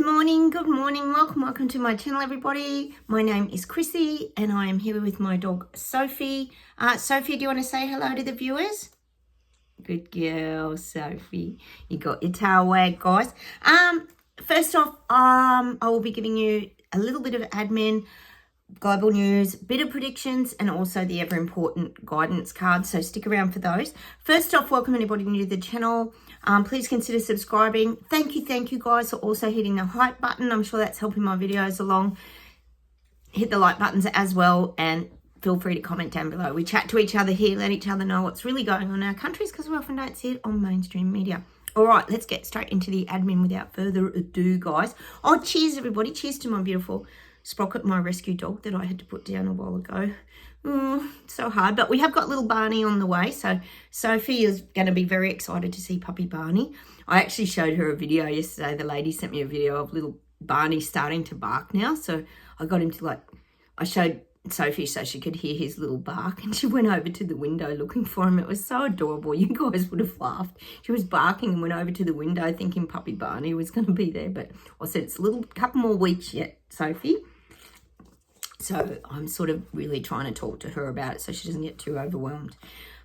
Good morning. Welcome to my channel, everybody. My name is Chrissy and I am here with my dog, Sophie. Sophie, do you want to say hello to the viewers? Good girl, Sophie. You got your tail wag, guys. First off, I will be giving you a little bit of admin, global news, bit of predictions, and also the ever important guidance card. So stick around for those. First off, welcome anybody new to the channel. Please consider subscribing. Thank you guys for also hitting the hype button. I'm sure that's helping my videos along. Hit the like buttons as well, and feel free to comment down below. We chat to each other here, let each other know what's really going on in our countries, because we often don't see it on mainstream media. All right, let's get straight into the admin without further ado, guys. Oh, cheers, everybody. Cheers to my beautiful Sprocket, my rescue dog that I had to put down a while ago. So hard, but we have got little Barney on the way, so Sophie is going to be very excited to see puppy Barney. I actually showed her a video yesterday. The lady sent me a video of little Barney starting to bark now, so I got him to I showed Sophie so she could hear his little bark, and she went over to the window looking for him. It was so adorable. You guys would have laughed. She was barking and went over to the window thinking puppy Barney was going to be there, but I said it's a couple more weeks yet, Sophie. So I'm sort of really trying to talk to her about it so she doesn't get too overwhelmed.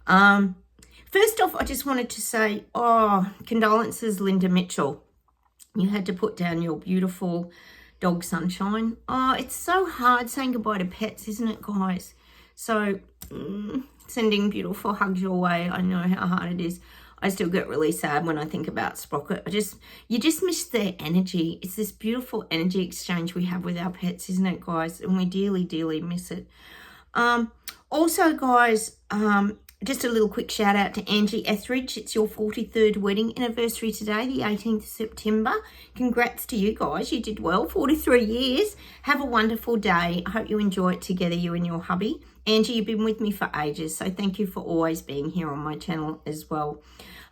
First off, I just wanted to say, condolences, Linda Mitchell. You had to put down your beautiful dog Sunshine. It's so hard saying goodbye to pets, isn't it, guys? So sending beautiful hugs your way. I know how hard it is. I still get really sad when I think about Sprocket. You just miss their energy. It's this beautiful energy exchange we have with our pets, isn't it, guys? And we dearly miss it. Also, guys, just a little quick shout out to Angie Etheridge. It's your 43rd wedding anniversary today, the 18th of September. Congrats to you guys. You did well, 43 years. Have a wonderful day. I hope you enjoy it together, you and your hubby. Angie, you've been with me for ages, so thank you for always being here on my channel as well.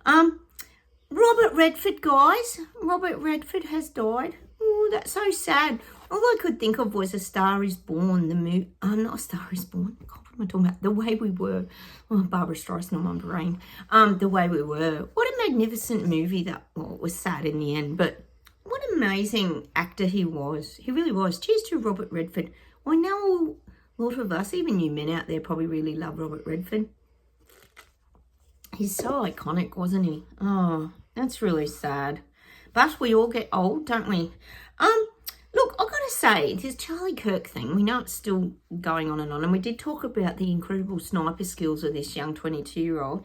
Robert Redford, guys. Robert Redford has died. Oh, that's so sad. All I could think of was A Star Is Born, the movie. Not A Star Is Born. God, what am I talking about? The Way We Were. Oh, Barbara Streisand on my brain. The Way We Were. What a magnificent movie that. Well, it was sad in the end, but what an amazing actor he was. He really was. Cheers to Robert Redford. I know a lot of us, even you men out there, probably really love Robert Redford. He's so iconic, wasn't he? Oh, that's really sad. But we all get old, don't we? Look, I've got to say, this Charlie Kirk thing, we know it's still going on, and we did talk about the incredible sniper skills of this young 22-year-old.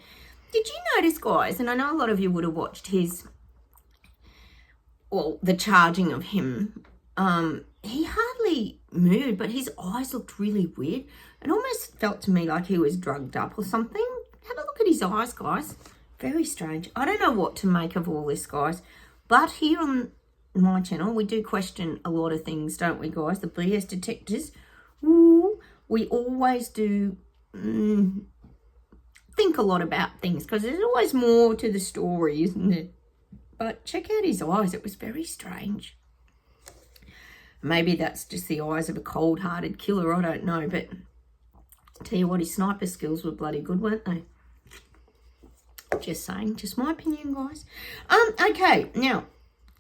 Did you notice, guys, and I know a lot of you would have watched the charging of him, he hardly moved, but his eyes looked really weird. It almost felt to me like he was drugged up or something. Have a look at his eyes, guys. Very strange. I don't know what to make of all this, guys. But here on my channel, we do question a lot of things, don't we, guys? The BS detectors. Ooh, we always do think a lot about things, because there's always more to the story, isn't it? But check out his eyes. It was very strange. Maybe that's just the eyes of a cold-hearted killer. I don't know. But I'll tell you what, his sniper skills were bloody good, weren't they? Just saying. Just my opinion, guys. Okay, now,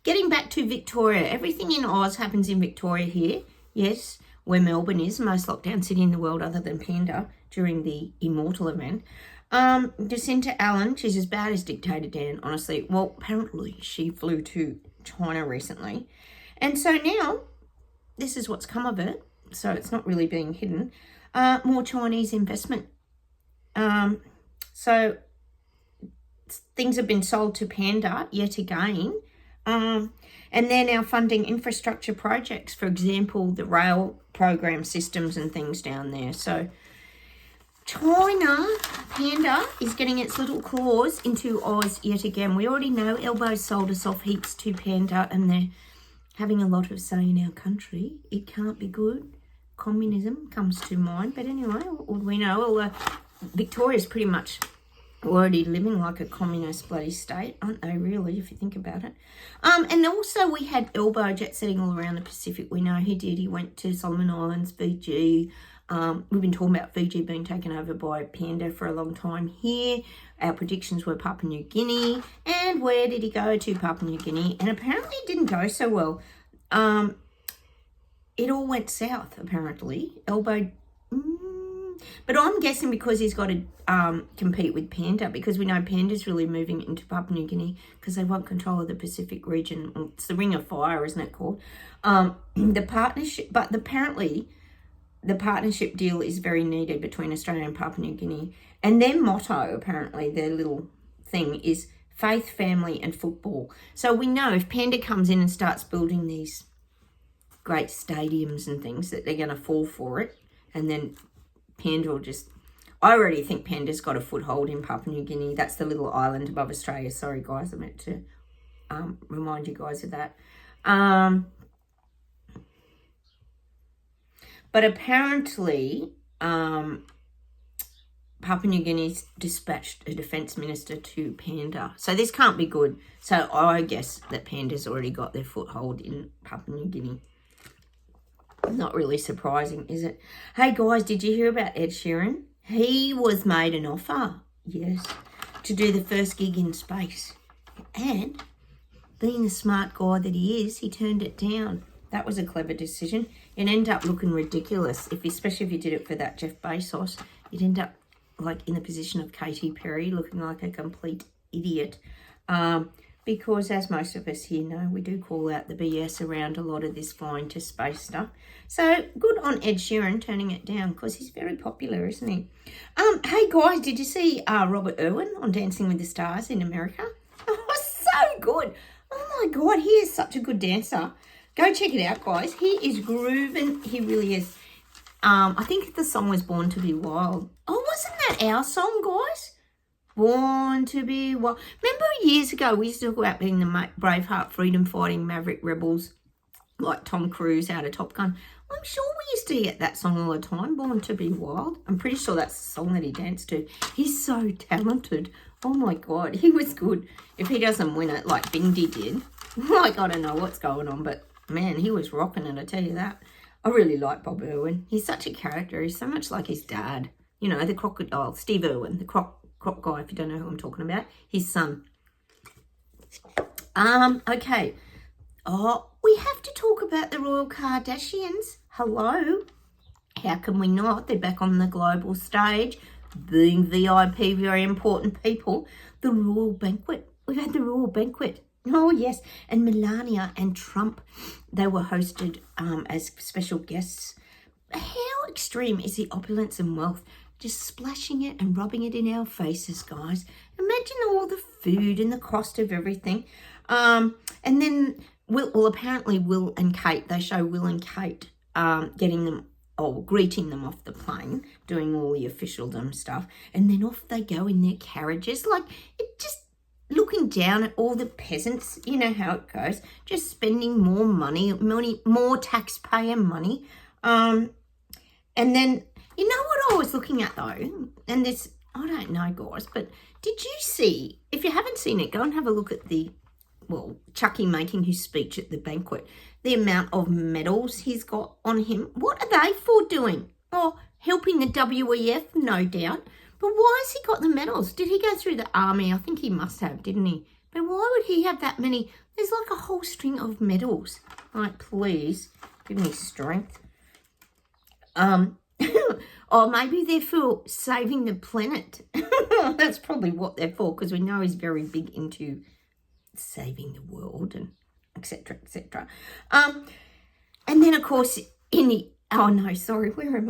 getting back to Victoria. Everything in Oz happens in Victoria here. Yes, where Melbourne is, the most lockdown city in the world other than Panda during the Immortal event. Jacinta Allen, she's as bad as Dictator Dan, honestly. Well, apparently she flew to China recently. And so now, this is what's come of it. So it's not really being hidden. More Chinese investment. So things have been sold to Panda yet again. And they're now funding infrastructure projects, for example, the rail program systems and things down there. So China, Panda, is getting its little claws into Oz yet again. We already know Elbows sold us off heaps to Panda, and they're having a lot of say in our country. It can't be good. Communism comes to mind. But anyway, all we know, Victoria's pretty much already living like a communist bloody state, aren't they, really, if you think about it? And also we had Elbow jet setting all around the Pacific. We know he did. He went to Solomon Islands, Fiji. We've been talking about Fiji being taken over by Panda for a long time here. Our predictions were Papua New Guinea. And where did he go to? Papua New Guinea. And apparently it didn't go so well. it all went south, apparently. Elbow, but I'm guessing because he's got to compete with Panda, because we know Panda's really moving into Papua New Guinea because they want control of the Pacific region. It's the Ring of Fire, isn't it called? The partnership, but apparently the partnership deal is very needed between Australia and Papua New Guinea. And their motto, apparently, their little thing is faith, family and football. So we know if Panda comes in and starts building these great stadiums and things, that they're going to fall for it. And then Panda will just... I already think Panda's got a foothold in Papua New Guinea. That's the little island above Australia. Sorry, guys, I meant to remind you guys of that. But apparently, Papua New Guinea's dispatched a defence minister to Panda. So this can't be good. So I guess that Panda's already got their foothold in Papua New Guinea. Not really surprising, is it? Hey, guys, did you hear about Ed Sheeran? He was made an offer, yes, to do the first gig in space. And being the smart guy that he is, he turned it down. That was a clever decision. It ended up looking ridiculous, especially if you did it for that Jeff Bezos. You'd end up like in the position of Katy Perry, looking like a complete idiot. Because as most of us here know, we do call out the BS around a lot of this flying to space stuff. So good on Ed Sheeran turning it down, because he's very popular, isn't he? Hey guys, did you see Robert Irwin on Dancing with the Stars in America? Oh, so good. Oh my God, he is such a good dancer. Go check it out, guys. He is grooving. He really is. I think the song was Born to be Wild. Oh, wasn't that our song, guys? Born to be wild. Remember years ago, we used to talk about being the Braveheart, freedom-fighting maverick rebels like Tom Cruise out of Top Gun. I'm sure we used to get that song all the time, Born to be Wild. I'm pretty sure that's the song that he danced to. He's so talented. Oh, my God. He was good. If he doesn't win it like Bindi did, like, I don't know what's going on, but, man, he was rocking it, I tell you that. I really like Bob Irwin. He's such a character. He's so much like his dad. You know, the crocodile, Steve Irwin, the croc guy, if you don't know who I'm talking about, his son. Okay. Oh, we have to talk about the Royal Kardashians. Hello. How can we not? They're back on the global stage, being VIP, very important people. The Royal Banquet. We've had the Royal Banquet. Oh, yes. And Melania and Trump, they were hosted as special guests. How extreme is the opulence and wealth? Just splashing it and rubbing it in our faces, guys. Imagine all the food and the cost of everything. And then, apparently Will and Kate, they show Will and Kate getting them, or greeting them off the plane, doing all the officialdom stuff. And then off they go in their carriages. Like, it just looking down at all the peasants. You know how it goes. Just spending more money, more taxpayer money. And then... You know what I was looking at though, and this, I don't know guys, but did you see, if you haven't seen it, go and have a look at Chucky making his speech at the banquet, the amount of medals he's got on him. What are they for doing? Oh, helping the WEF, no doubt. But why has he got the medals? Did he go through the army? I think he must have, didn't he? But why would he have that many? There's like a whole string of medals. Like, please, give me strength. Or maybe they're for saving the planet. That's probably what they're for, because we know he's very big into saving the world and etc. etc. And then, of course, where am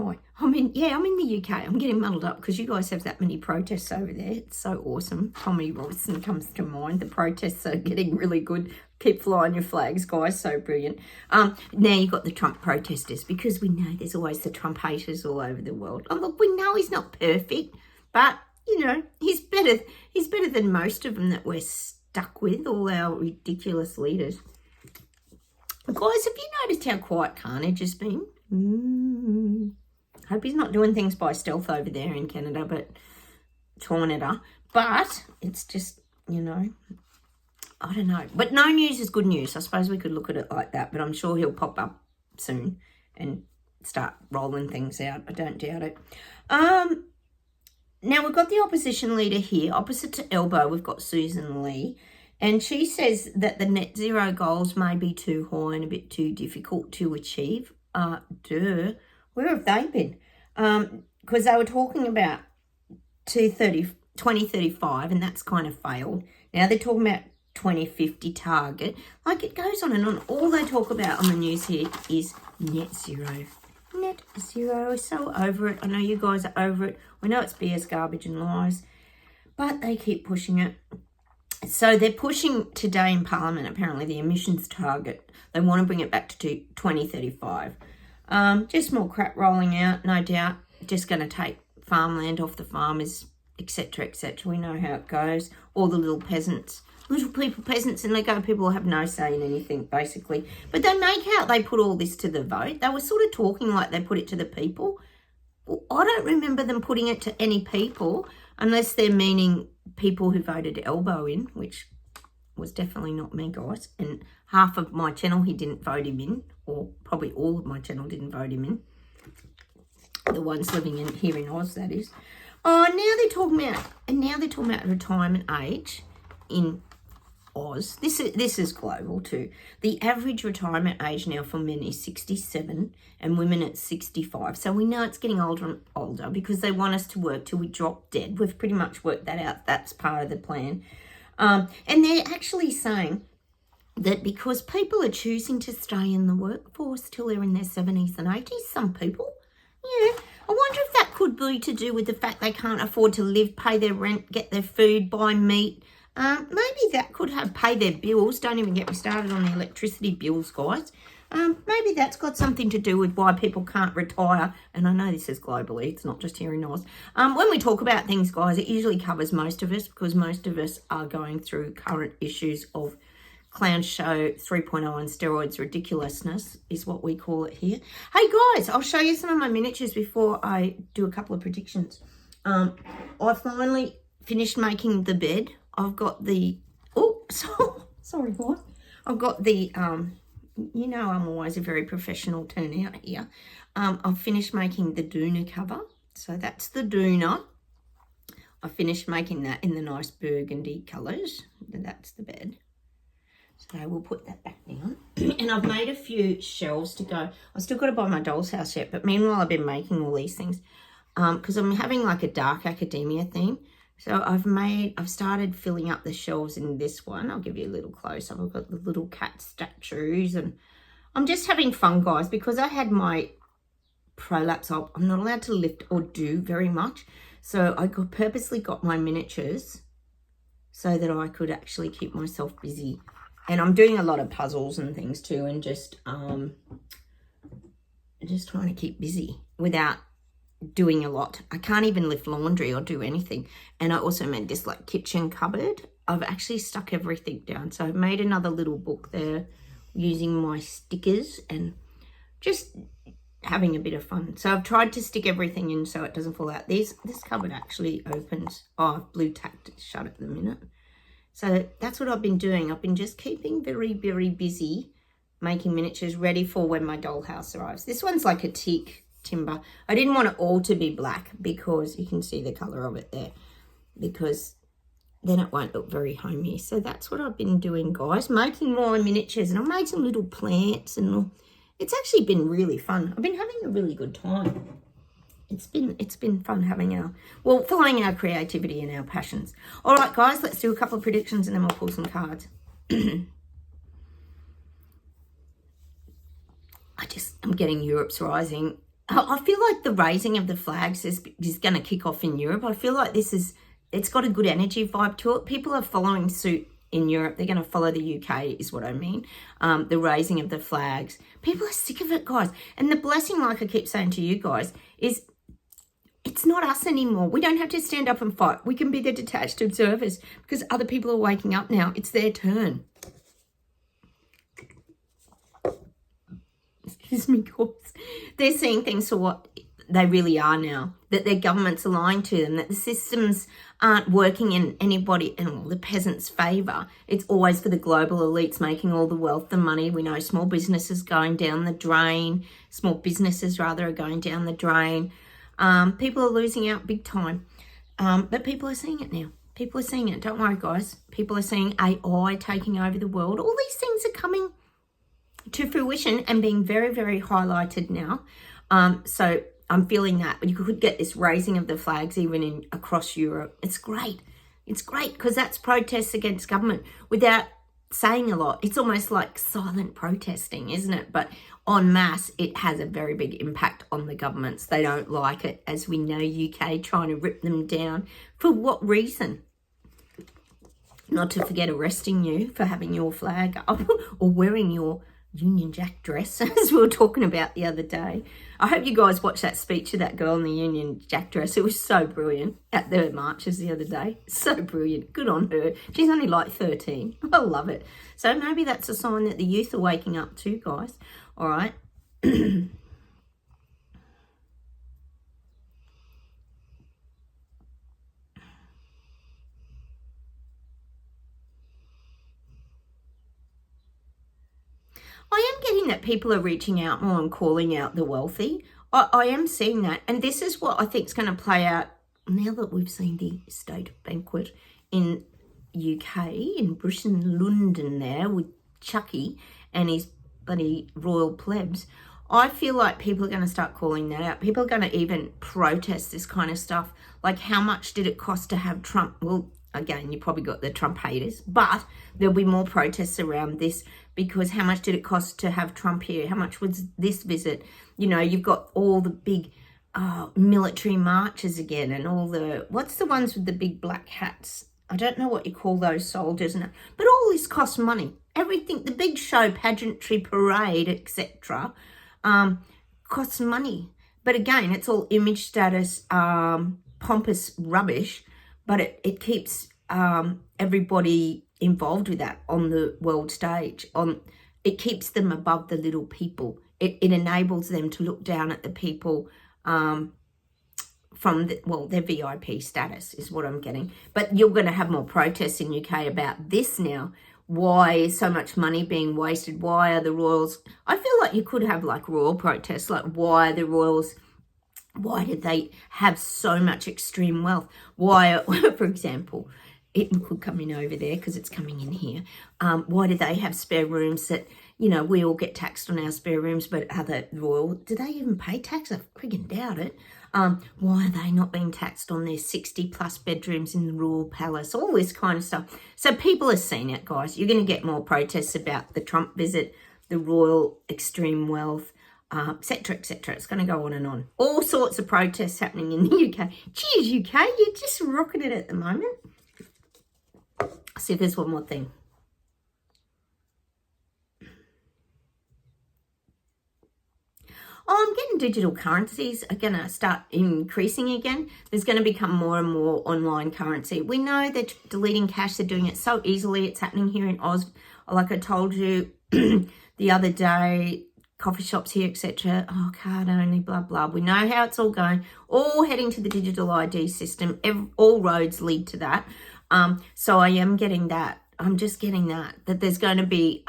I? I'm in the UK. I'm getting muddled up because you guys have that many protests over there. It's so awesome. Tommy Robinson comes to mind. The protests are getting really good. Keep flying your flags, guys. So brilliant. Now you've got the Trump protesters, because we know there's always the Trump haters all over the world. Oh, look, we know he's not perfect, but, you know, he's better than most of them that we're stuck with, all our ridiculous leaders. Guys, have you noticed how quiet Carnage has been? Hope he's not doing things by stealth over there in Canada, but it's just, you know, I don't know. But no news is good news. I suppose we could look at it like that, but I'm sure he'll pop up soon and start rolling things out. I don't doubt it. Now we've got the opposition leader here, opposite to Elbow, we've got Susan Lee. And she says that the net zero goals may be too high and a bit too difficult to achieve. Where have they been? Because they were talking about 2035, and that's kind of failed. Now they're talking about 2050 target. Like, it goes on and on. All they talk about on the news here is net zero. Net zero. We're so over it. I know you guys are over it. We know it's BS, garbage and lies, but they keep pushing it. So they're pushing today in Parliament, apparently, the emissions target. They want to bring it back to 2035. Just more crap rolling out, no doubt. Just going to take farmland off the farmers, etc., etc. We know how it goes. All the little peasants, peasants, and they go, people have no say in anything, basically. But they make out they put all this to the vote. They were sort of talking like they put it to the people. Well, I don't remember them putting it to any people, unless they're meaning people who voted elbow in, which was definitely not me, guys. And half of my channel, he didn't vote him in, or probably all of my channel didn't vote him in. The ones living in here in Oz, that is. Oh, now they're talking about retirement age in Oz. This is global too. The average retirement age now for men is 67 and women at 65. So we know it's getting older and older because they want us to work till we drop dead. We've pretty much worked that out. That's part of the plan. And they're actually saying that because people are choosing to stay in the workforce till they're in their 70s and 80s, some people, yeah, I wonder if that could be to do with the fact they can't afford to live, pay their rent, get their food, buy meat. Maybe that could pay their bills. Don't even get me started on the electricity bills, guys. Maybe that's got something to do with why people can't retire. And I know this is globally, it's not just here in Oz. When we talk about things, guys, it usually covers most of us because most of us are going through current issues of clown show 3.0 and steroids ridiculousness is what we call it here. Hey, guys, I'll show you some of my miniatures before I do a couple of predictions. I finally finished making the bed. I've got the, sorry guys. I've got the, you know I'm always a very professional turnout here. I've finished making the doona cover. So that's the doona. I finished making that in the nice burgundy colours. That's the bed. So we'll put that back down. And I've made a few shelves to go. I've still got to buy my doll's house yet. But meanwhile, I've been making all these things. Because I'm having like a dark academia theme. So I've started filling up the shelves in this one. I'll give you a little close up. I've got the little cat statues and I'm just having fun, guys, because I had my prolapse op. I'm not allowed to lift or do very much. So I purposely got my miniatures so that I could actually keep myself busy. And I'm doing a lot of puzzles and things too, and just trying to keep busy without doing a lot. I can't even lift laundry or do anything. And I also made this like kitchen cupboard. I've actually stuck everything down. So I've made another little book there using my stickers and just having a bit of fun. So I've tried to stick everything in so it doesn't fall out. This cupboard actually opens. Oh, I've blue tacked it shut at the minute. So that's what I've been doing. I've been just keeping very, very busy making miniatures ready for when my dollhouse arrives. This one's like a teak timber. I didn't want it all to be black because you can see the colour of it there, because then it won't look very homey. So that's what I've been doing, guys, making more miniatures. And I made some little plants and it's actually been really fun. I've been having a really good time. It's been fun having following our creativity and our passions. All right, guys, let's do a couple of predictions and then we'll pull some cards. I'm getting Europe's rising. I feel like the raising of the flags is going to kick off in Europe. I feel like it's got a good energy vibe to it. People are following suit in Europe. They're going to follow the UK is what I mean. The raising of the flags. People are sick of it, guys. And the blessing, like I keep saying to you guys, is it's not us anymore. We don't have to stand up and fight. We can be the detached observers because other people are waking up now. It's their turn. Excuse me, guys. They're seeing things for what they really are now, that their government's are lying to them, that the systems aren't working in anybody and the peasants' favour. It's always for the global elites making all the wealth and money. We know small businesses going down the drain. Small businesses, rather, are going down the drain. People are losing out big time. But people are seeing it now. People are seeing it. Don't worry, guys. People are seeing AI taking over the world. All these things are coming to fruition and being very, very highlighted now. So I'm feeling that. But you could get this raising of the flags even across Europe. It's great. It's great because that's protests against government without saying a lot. It's almost like silent protesting, isn't it? But en masse, it has a very big impact on the governments. They don't like it, as we know, UK trying to rip them down. For what reason? Not to forget arresting you for having your flag up or wearing your Union Jack dress, as we were talking about the other day. I hope you guys watched that speech of that girl in the Union Jack dress. It was so brilliant at the marches the other day. So brilliant. Good on her. She's only like 13. I love it. So maybe that's a sign that the youth are waking up too, guys. All right. I am getting that people are reaching out more and calling out the wealthy. I am seeing that. And this is what I think is going to play out now that we've seen the state banquet in UK, in Britain, London there, with Chucky and his bloody royal plebs. I feel like people are going to start calling that out. People are going to even protest this kind of stuff. Like, how much did it cost to have Trump? Well, again, you probably got the Trump haters, but there'll be more protests around this because how much did it cost to have Trump here? How much was this visit? You know, you've got all the big military marches again and all the, what's the ones with the big black hats? I don't know what you call those soldiers, but all this costs money. Everything, the big show, pageantry, parade, etc., costs money. But again, it's all image status, pompous rubbish, but it keeps everybody involved with that on the world stage. It keeps them above the little people. It enables them to look down at the people from their VIP status is what I'm getting. But you're going to have more protests in UK about this now. Why is so much money being wasted? Why are the royals? I feel like you could have like royal protests, like why are the royals? Why did they have so much extreme wealth? Why, for example, it could come in over there because it's coming in here. Why do they have spare rooms that, you know, we all get taxed on our spare rooms, but other royal, do they even pay tax? I friggin' doubt it. Why are they not being taxed on their 60 plus bedrooms in the royal palace? All this kind of stuff. So people are seeing it, guys. You're going to get more protests about the Trump visit, the royal extreme wealth, etc., etc. It's going to go on and on. All sorts of protests happening in the UK. Cheers, UK. You're just rocking it at the moment. See if there's one more thing. I'm getting digital currencies are going to start increasing again. There's going to become more and more online currency. We know they're deleting cash. They're doing it so easily. It's happening here in Oz. Like I told you the other day, coffee shops here, etc. Oh, card only, blah, blah. We know how it's all going. All heading to the digital ID system. All roads lead to that. So I am getting that. I'm just getting that there's going to be,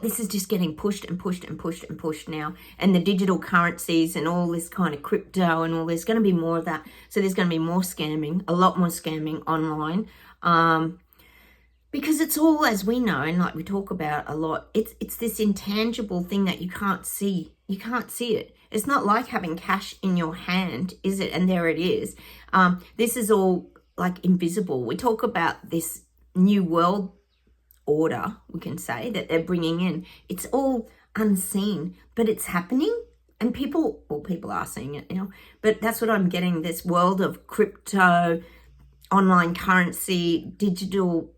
this is just getting pushed and pushed and pushed and pushed now. And the digital currencies and all this kind of crypto and all, there's going to be more of that. So there's going to be more scamming, a lot more scamming online. Because it's all, as we know, and like we talk about a lot, it's this intangible thing that you can't see. You can't see it. It's not like having cash in your hand, is it? And there it is. This is all like invisible. We talk about this new world order, we can say, that they're bringing in. It's all unseen, but it's happening. And people are seeing it now. But that's what I'm getting, this world of crypto, online currency, digital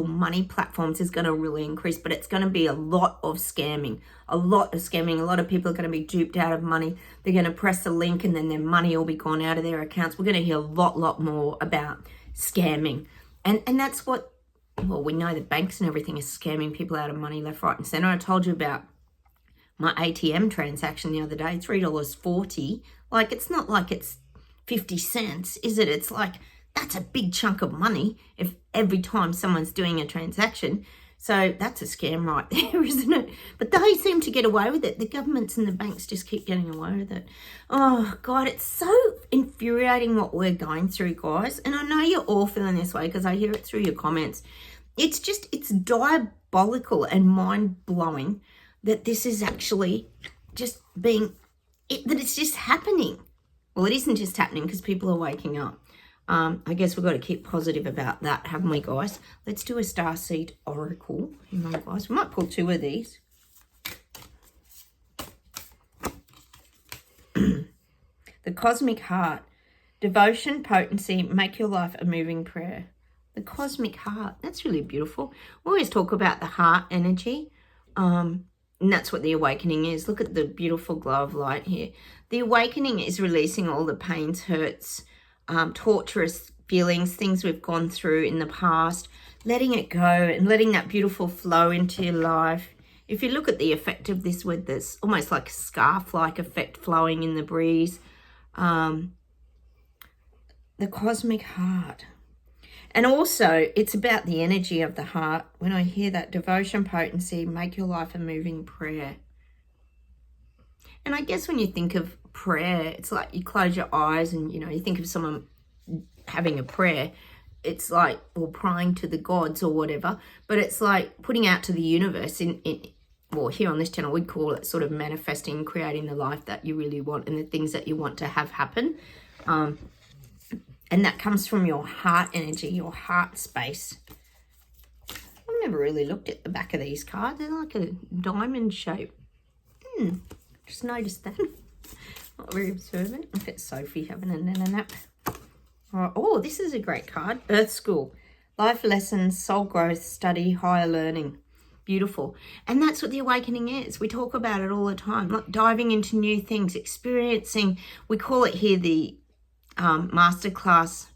money platforms is going to really increase, but it's going to be a lot of scamming. A lot of people are going to be duped out of money. They're going to press a link and then their money will be gone out of their accounts. We're going to hear a lot more about scamming. And that's what, we know that banks and everything is scamming people out of money left, right and center. I told you about my ATM transaction the other day, $3.40. Like, it's not like it's 50 cents, is it? It's like, that's a big chunk of money if every time someone's doing a transaction. So that's a scam right there, isn't it? But they seem to get away with it. The governments and the banks just keep getting away with it. Oh, God, it's so infuriating what we're going through, guys. And I know you're all feeling this way because I hear it through your comments. It's diabolical and mind-blowing that this is actually just that it's just happening. Well, it isn't just happening because people are waking up. I guess we've got to keep positive about that, haven't we, guys? Let's do a starseed oracle. Hang on, guys. We might pull 2 of these. The cosmic heart. Devotion, potency, make your life a moving prayer. The cosmic heart. That's really beautiful. We always talk about the heart energy. And that's what the awakening is. Look at the beautiful glow of light here. The awakening is releasing all the pains, hurts, torturous feelings, things we've gone through in the past, letting it go and letting that beautiful flow into your life. If you look at the effect of this with this, almost like a scarf-like effect flowing in the breeze, the cosmic heart. And also, it's about the energy of the heart. When I hear that, devotion, potency, make your life a moving prayer. And I guess when you think of prayer, it's like you close your eyes and, you think of someone having a prayer. It's like, or praying to the gods or whatever. But it's like putting out to the universe well, here on this channel, we'd call it sort of manifesting, creating the life that you really want and the things that you want to have happen. And that comes from your heart energy, your heart space. I've never really looked at the back of these cards. They're like a diamond shape. Just noticed that. Not very observant. Look at Sophie having a nap. Oh, this is a great card. Earth School. Life lessons, soul growth, study, higher learning. Beautiful. And that's what the awakening is. We talk about it all the time. Like diving into new things, experiencing. We call it here the masterclass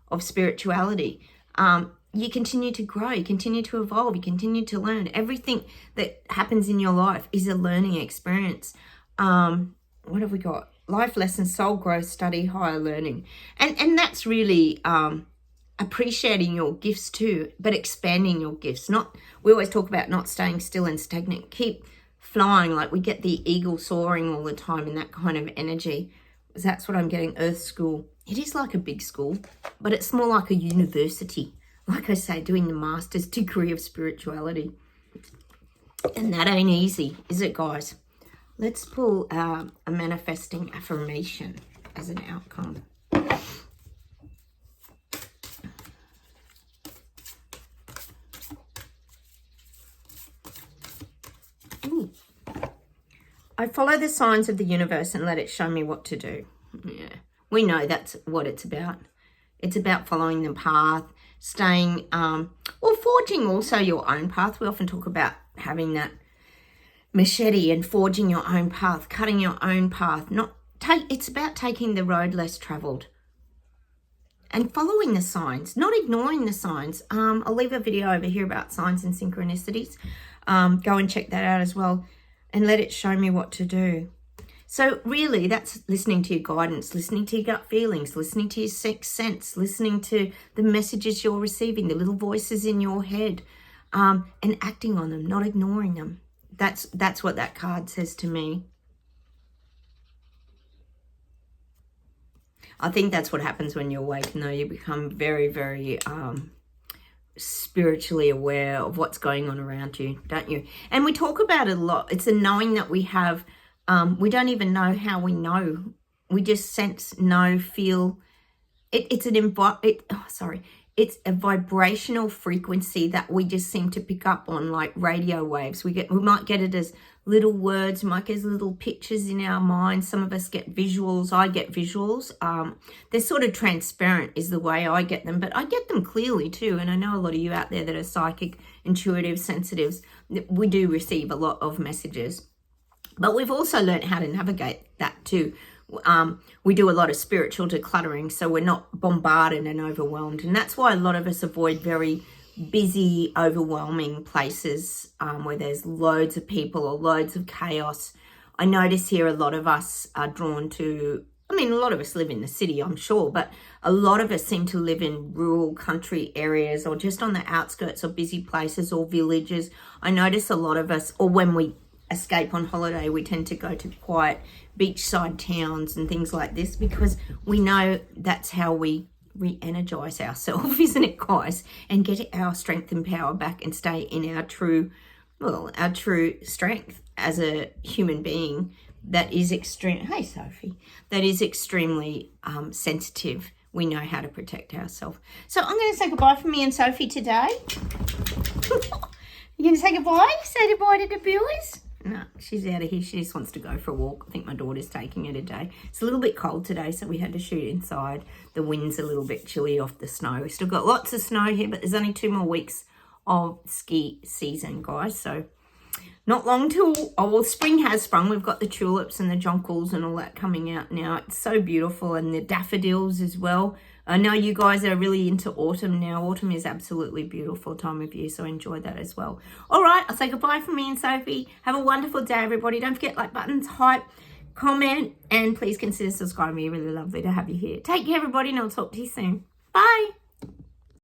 of spirituality. You continue to grow, you continue to evolve, you continue to learn. Everything that happens in your life is a learning experience. What have we got? Life lessons, soul growth, study, higher learning. And that's really appreciating your gifts too, but expanding your gifts. We always talk about not staying still and stagnant. Keep flying, like we get the eagle soaring all the time in that kind of energy. That's what I'm getting, Earth School. It is like a big school, but it's more like a university. Like I say, doing the master's degree of spirituality. And that ain't easy, is it, guys? Let's pull a manifesting affirmation as an outcome. Ooh. I follow the signs of the universe and let it show me what to do. Yeah, we know that's what it's about. It's about following the path, staying, forging also your own path. We often talk about having that machete and forging your own path, cutting your own path. It's about taking the road less traveled and following the signs, not ignoring the signs. I'll leave a video over here about signs and synchronicities. Go and check that out as well and let it show me what to do. So really, that's listening to your guidance, listening to your gut feelings, listening to your sixth sense, listening to the messages you're receiving, the little voices in your head, and acting on them, not ignoring them. That's what that card says to me. I think that's what happens when you awaken, though. You become very, very spiritually aware of what's going on around you, don't you? And we talk about it a lot. It's a knowing that we have. We don't even know how we know. We just sense, know, feel. It's a vibrational frequency that we just seem to pick up on, like radio waves. We might get it as little words, we might get as little pictures in our minds. Some of us get visuals. I get visuals. They're sort of transparent is the way I get them, but I get them clearly too. And I know a lot of you out there that are psychic, intuitive, sensitives. We do receive a lot of messages. But we've also learned how to navigate that too. We do a lot of spiritual decluttering, so we're not bombarded and overwhelmed. And that's why a lot of us avoid very busy, overwhelming places where there's loads of people or loads of chaos. I notice here a lot of us are drawn to I mean, a lot of us live in the city, I'm sure, but a lot of us seem to live in rural country areas or just on the outskirts of busy places or villages. I notice a lot of us, or when we escape on holiday, we tend to go to quiet beachside towns and things like this because we know that's how we re-energize ourselves, isn't it, guys? And get our strength and power back and stay in our true strength as a human being that is that is extremely sensitive. We know how to protect ourselves. So I'm going to say goodbye from me and Sophie today. You going to say goodbye? Say goodbye to the viewers? No, she's out of here. She just wants to go for a walk. I think my daughter's taking her today. It's a little bit cold today, so we had to shoot inside. The wind's a little bit chilly off the snow. We've still got lots of snow here, but there's only 2 more weeks of ski season, guys. So not long till, spring has sprung. We've got the tulips and the jonquils and all that coming out now. It's so beautiful, and the daffodils as well. I know you guys are really into autumn now. Autumn is absolutely beautiful time of year, so enjoy that as well. All right, I'll say goodbye from me and Sophie. Have a wonderful day, everybody. Don't forget like buttons, hype, comment, and please consider subscribing. Really lovely to have you here. Take care, everybody, and I'll talk to you soon. Bye.